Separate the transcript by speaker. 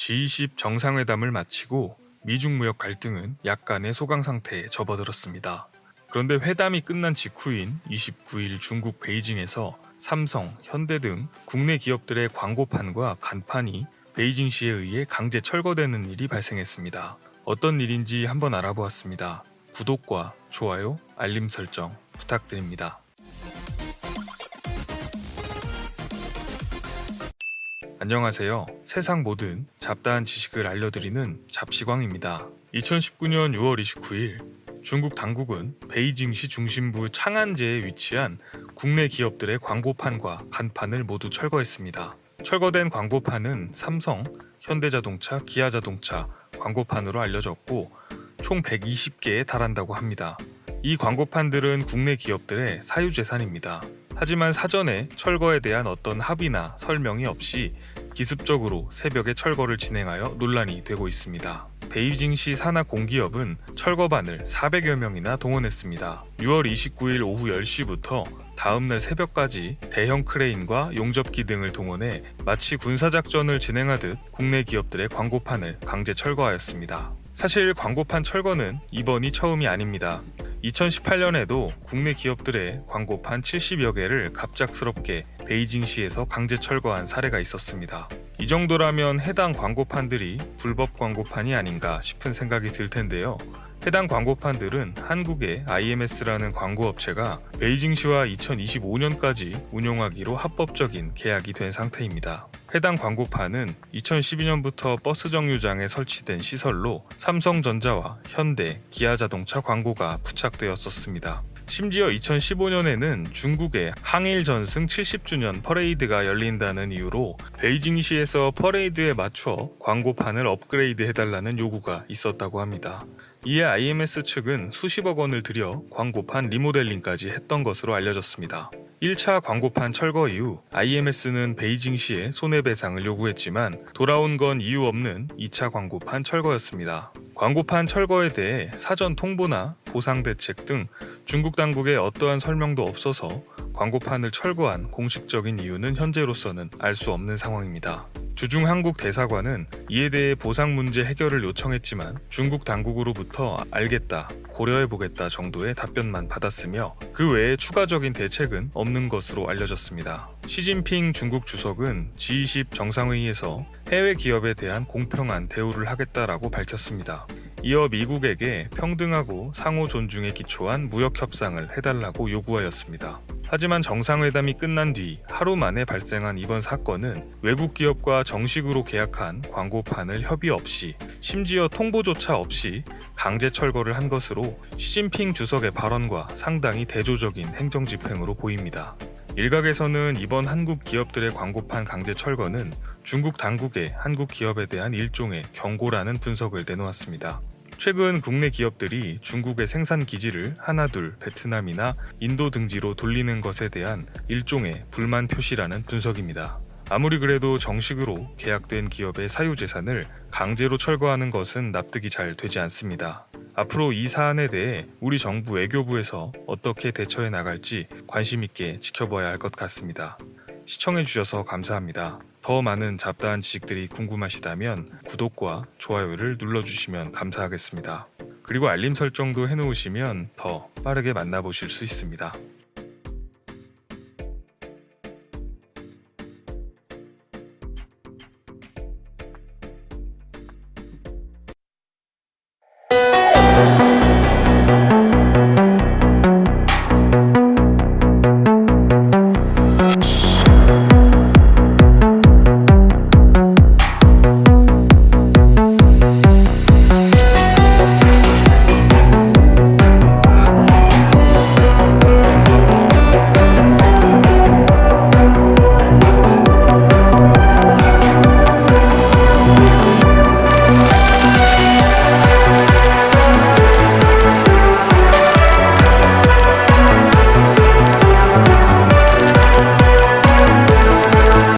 Speaker 1: G20 정상회담을 마치고 미중 무역 갈등은 약간의 소강 상태에 접어들었습니다. 그런데 회담이 끝난 직후인 29일 중국 베이징에서 삼성, 현대 등 국내 기업들의 광고판과 간판이 베이징시에 의해 강제 철거되는 일이 발생했습니다. 어떤 일인지 한번 알아보았습니다. 구독과 좋아요, 알림 설정 부탁드립니다. 안녕하세요. 세상 모든 잡다한 지식을 알려드리는 잡시광입니다. 2019년 6월 29일 중국 당국은 베이징시 중심부 창안제에 위치한 국내 기업들의 광고판과 간판을 모두 철거했습니다. 철거된 광고판은 삼성, 현대자동차, 기아자동차 광고판으로 알려졌고 총 120개에 달한다고 합니다. 이 광고판들은 국내 기업들의 사유재산입니다. 하지만 사전에 철거에 대한 어떤 합의나 설명이 없이 기습적으로 새벽에 철거를 진행하여 논란이 되고 있습니다. 베이징시 산하 공기업은 철거반을 400여 명이나 동원했습니다. 6월 29일 오후 10시부터 다음날 새벽까지 대형 크레인과 용접기 등을 동원해 마치 군사작전을 진행하듯 국내 기업들의 광고판을 강제 철거하였습니다. 사실 광고판 철거는 이번이 처음이 아닙니다. 2018년에도 국내 기업들의 광고판 70여 개를 갑작스럽게 베이징시에서 강제 철거한 사례가 있었습니다. 이 정도라면 해당 광고판들이 불법 광고판이 아닌가 싶은 생각이 들 텐데요. 해당 광고판들은 한국의 IMS라는 광고업체가 베이징시와 2025년까지 운용하기로 합법적인 계약이 된 상태입니다. 해당 광고판은 2012년부터 버스 정류장에 설치된 시설로 삼성전자와 현대, 기아자동차 광고가 부착되었었습니다. 심지어 2015년에는 중국의 항일 전승 70주년 퍼레이드가 열린다는 이유로 베이징시에서 퍼레이드에 맞춰 광고판을 업그레이드 해달라는 요구가 있었다고 합니다. 이에 IMS 측은 수십억 원을 들여 광고판 리모델링까지 했던 것으로 알려졌습니다. 1차 광고판 철거 이후 IMS는 베이징시에 손해배상을 요구했지만 돌아온 건 이유 없는 2차 광고판 철거였습니다. 광고판 철거에 대해 사전 통보나 보상 대책 등 중국 당국의 어떠한 설명도 없어서 광고판을 철거한 공식적인 이유는 현재로서는 알 수 없는 상황입니다. 주중 한국 대사관은 이에 대해 보상 문제 해결을 요청했지만 중국 당국으로부터 알겠다, 고려해보겠다 정도의 답변만 받았으며 그 외에 추가적인 대책은 없는 것으로 알려졌습니다. 시진핑 중국 주석은 G20 정상회의에서 해외 기업에 대한 공평한 대우를 하겠다라고 밝혔습니다. 이어 미국에게 평등하고 상호 존중에 기초한 무역 협상을 해달라고 요구하였습니다. 하지만 정상회담이 끝난 뒤 하루 만에 발생한 이번 사건은 외국 기업과 정식으로 계약한 광고판을 협의 없이 심지어 통보조차 없이 강제 철거를 한 것으로 시진핑 주석의 발언과 상당히 대조적인 행정집행으로 보입니다. 일각에서는 이번 한국 기업들의 광고판 강제 철거는 중국 당국의 한국 기업에 대한 일종의 경고라는 분석을 내놓았습니다. 최근 국내 기업들이 중국의 생산 기지를 하나둘 베트남이나 인도 등지로 돌리는 것에 대한 일종의 불만 표시라는 분석입니다. 아무리 그래도 정식으로 계약된 기업의 사유재산을 강제로 철거하는 것은 납득이 잘 되지 않습니다. 앞으로 이 사안에 대해 우리 정부 외교부에서 어떻게 대처해 나갈지 관심 있게 지켜봐야 할 것 같습니다. 시청해주셔서 감사합니다. 더 많은 잡다한 지식들이 궁금하시다면 구독과 좋아요를 눌러주시면 감사하겠습니다. 그리고 알림 설정도 해놓으시면 더 빠르게 만나보실 수 있습니다.